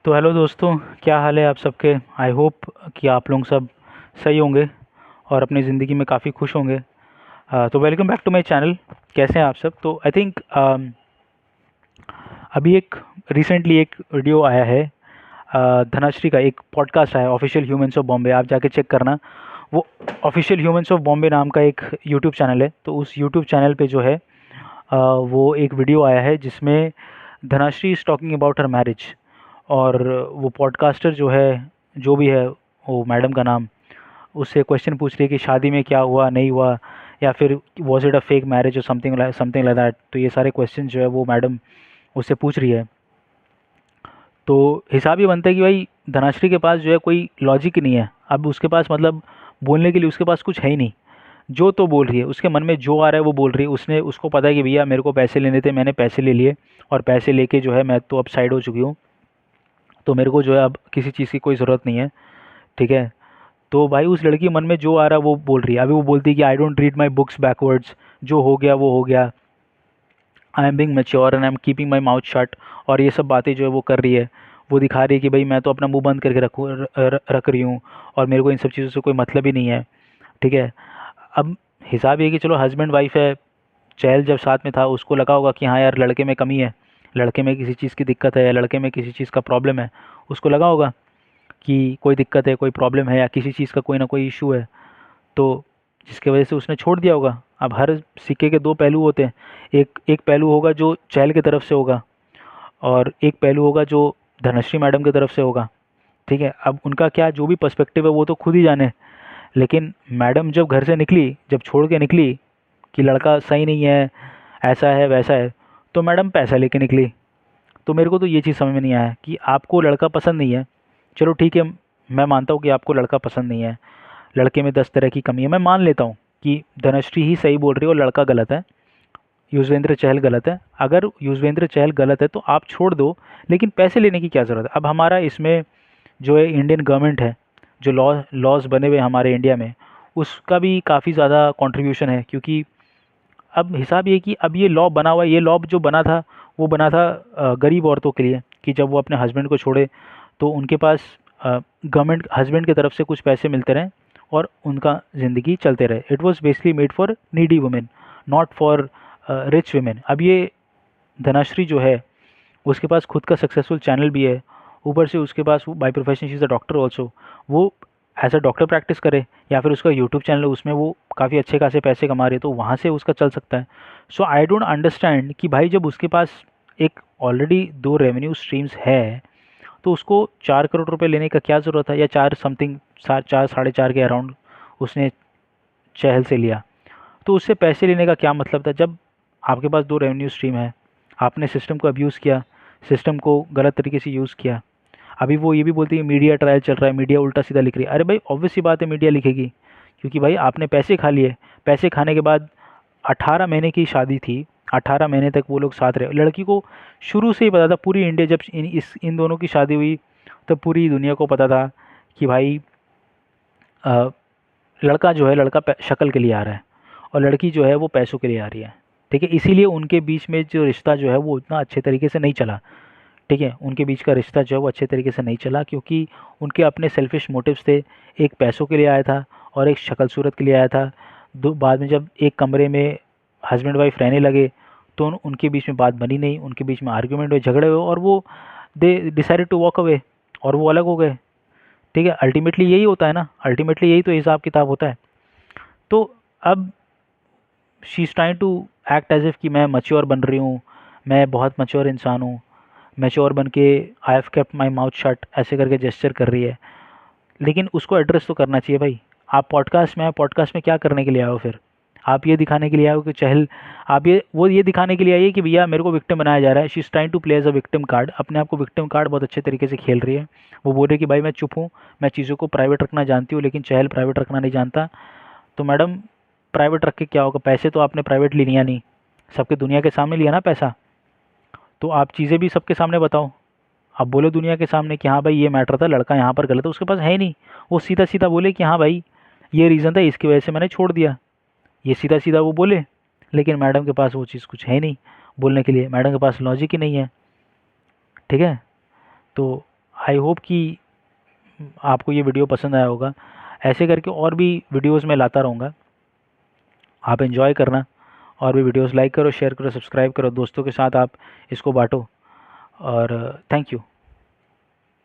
तो हेलो दोस्तों, क्या हाल है आप सबके। आई होप कि आप लोग सब सही होंगे और अपनी ज़िंदगी में काफ़ी खुश होंगे। तो welcome back to my channel. कैसे हैं आप सब। तो आई थिंक अभी एक रिसेंटली एक वीडियो आया है, धनाश्री का एक पॉडकास्ट आया ऑफिशियल ह्यूमंस ऑफ बॉम्बे, आप जाके चेक करना। वो ऑफिशियल ह्यूमंस ऑफ बॉम्बे नाम का एक यूट्यूब चैनल है। तो उस यूट्यूब चैनल पे जो है वो एक वीडियो आया है जिसमें Dhanashree is talking about her marriage. और वो पॉडकास्टर जो है, जो भी है वो मैडम का नाम, उससे क्वेश्चन पूछ रही है कि शादी में क्या हुआ नहीं हुआ, या फिर was it a fake marriage और समथिंग लाइक दैट। तो ये सारे क्वेश्चन जो है वो मैडम उससे पूछ रही है। तो हिसाब ये बनता है कि भाई धनाश्री के पास जो है कोई लॉजिक ही नहीं है। अब उसके पास मतलब बोलने के लिए उसके पास कुछ है ही नहीं। जो तो बोल रही है, उसके मन में जो आ रहा है वो बोल रही है। उसने उसको पता है कि भैया मेरे को पैसे लेने थे, मैंने पैसे ले लिए, और पैसे लेके जो है मैं तो अब साइड हो चुकी हूँ। तो मेरे को जो है अब किसी चीज़ की कोई ज़रूरत नहीं है। ठीक है। तो भाई उस लड़की के मन में जो आ रहा है वो बोल रही है। अभी वो बोलती है कि I don't read my books backwards, जो हो गया वो हो गया, I am being mature and I am keeping my mouth shut. और ये सब बातें जो है वो कर रही है। वो दिखा रही है कि भाई मैं तो अपना मुंह बंद करके रख रही हूँ, और मेरे को इन सब चीज़ों से कोई मतलब ही नहीं है। ठीक है। अब हिसाब ये कि चलो हस्बैंड वाइफ है, चहल जब साथ में था उसको लगा होगा कि हाँ यार लड़के में कमी है, लड़के में किसी चीज़ की दिक्कत है, या लड़के में किसी चीज़ का प्रॉब्लम है। उसको लगा होगा कि कोई दिक्कत है, कोई प्रॉब्लम है, या किसी चीज़ का कोई ना कोई इशू है। तो जिसकी वजह से उसने छोड़ दिया होगा। अब हर सिक्के के दो पहलू होते हैं। एक एक पहलू होगा जो चहल की तरफ से होगा, और एक पहलू होगा जो धनश्री मैडम की तरफ से होगा। ठीक है। अब उनका क्या जो भी पर्सपेक्टिव है वो तो खुद ही जाने। लेकिन मैडम जब घर से निकली, जब छोड़ के निकली कि लड़का सही नहीं है, ऐसा है वैसा है, तो मैडम पैसा लेके निकली। तो मेरे को तो ये चीज़ समझ में नहीं आया कि आपको लड़का पसंद नहीं है। चलो ठीक है, मैं मानता हूँ कि आपको लड़का पसंद नहीं है, लड़के में 10 तरह की कमी है, मैं मान लेता हूँ कि धनश्री ही सही बोल रही है और लड़का गलत है, युजवेंद्र चहल गलत है। अगर युजवेंद्र चहल गलत है तो आप छोड़ दो, लेकिन पैसे लेने की क्या ज़रूरत है। अब हमारा इसमें जो है इंडियन गवर्नमेंट है, जो लॉज बने हुए हमारे इंडिया में, उसका भी काफ़ी ज़्यादा कंट्रीब्यूशन है। क्योंकि अब हिसाब ये कि अब ये लॉ बना हुआ है, ये लॉ जो बना था वो बना था गरीब औरतों के लिए, कि जब वो अपने हस्बैंड को छोड़े तो उनके पास गवर्नमेंट हस्बैंड की तरफ से कुछ पैसे मिलते रहें और उनका ज़िंदगी चलते रहे। It was basically made for needy women, not for rich women. अब ये धनाश्री जो है उसके पास खुद का सक्सेसफुल चैनल भी है, ऊपर से उसके पास by profession she is a doctor also. वो एज अ डॉक्टर प्रैक्टिस करे, या फिर उसका यूट्यूब चैनल है उसमें वो काफ़ी अच्छे खासे पैसे कमा रही है, तो वहाँ से उसका चल सकता है। सो आई डोंट अंडरस्टैंड कि भाई जब उसके पास एक ऑलरेडी दो रेवेन्यू स्ट्रीम्स है, तो उसको 4 करोड़ रुपए लेने का क्या ज़रूरत है, या चार समथिंग, चार साढ़े चार के अराउंड उसने चहल से लिया। तो उससे पैसे लेने का क्या मतलब था जब आपके पास दो रेवेन्यू स्ट्रीम है। आपने सिस्टम को अब्यूज़ किया, सिस्टम को गलत तरीके से यूज़ किया। अभी वो ये भी बोलती है मीडिया ट्रायल चल रहा है, मीडिया उल्टा सीधा लिख रही है। अरे भाई ऑब्वियस सी बात है मीडिया लिखेगी, क्योंकि भाई आपने पैसे खा लिए। पैसे खाने के बाद 18 महीने की शादी थी, 18 महीने तक वो लोग साथ रहे। लड़की को शुरू से ही पता था, पूरी इंडिया जब इन दोनों की शादी हुई तब पूरी दुनिया को पता था कि भाई अ, लड़का जो है लड़का शक्ल के लिए आ रहा है, और लड़की जो है वो पैसों के लिए आ रही है। ठीक है। इसीलिए उनके बीच में जो रिश्ता जो है वो उतना अच्छे तरीके से नहीं चला। ठीक है। उनके बीच का रिश्ता जो है वो अच्छे तरीके से नहीं चला, क्योंकि उनके अपने सेल्फिश मोटिव्स थे। एक पैसों के लिए आया था और एक शक्ल सूरत के लिए आया था। दो बाद में जब एक कमरे में हस्बैंड वाइफ रहने लगे तो उनके बीच में बात बनी नहीं, उनके बीच में आर्ग्यूमेंट हुए, झगड़े हुए, और वो they decided to walk away, और वो अलग हो गए। ठीक है। अल्टीमेटली यही होता है ना, अल्टीमेटली यही तो हिसाब किताब होता है। तो अब she is trying to act as if कि मैं मच्योर बन रही हूँ, मैं बहुत मच्योर इंसान हूँ, मैच्योर बन के I have kept my mouth shut ऐसे करके जेस्चर कर रही है। लेकिन उसको एड्रेस तो करना चाहिए भाई। आप पॉडकास्ट में आए, पॉडकास्ट में क्या करने के लिए आए हो फिर। आप ये दिखाने के लिए आए हो कि चहल, आप ये दिखाने के लिए आइए कि भैया मेरे को विक्टिम बनाया जा रहा है। She is trying to play as a victim card, अपने आप को विक्टिम कार्ड बहुत अच्छे तरीके से खेल रही है। वो बोल रही है कि भाई मैं चुप हूँ, मैं चीज़ों को प्राइवेट रखना जानती हूँ, लेकिन चहल प्राइवेट रखना नहीं जानता। तो मैडम प्राइवेट रख के क्या होगा, पैसे तो आपने प्राइवेटली लिया नहीं, सबके दुनिया के सामने लिया ना पैसा। तो आप चीज़ें भी सबके सामने बताओ। आप बोलो दुनिया के सामने कि हाँ भाई ये मैटर था, लड़का यहाँ पर गलत है, उसके पास है ही नहीं। वो सीधा सीधा बोले कि हाँ भाई ये रीज़न था, इसकी वजह से मैंने छोड़ दिया। ये सीधा सीधा वो बोले। लेकिन मैडम के पास वो चीज़ कुछ है नहीं बोलने के लिए, मैडम के पास लॉजिक ही नहीं है। ठीक है। तो आई होप कि आपको ये वीडियो पसंद आया होगा। ऐसे करके और भी वीडियोस मैं लाता रहूँगा, आप एंजॉय करना। और भी वीडियोस लाइक करो, शेयर करो, सब्सक्राइब करो, दोस्तों के साथ आप इसको बांटो। और थैंक यू।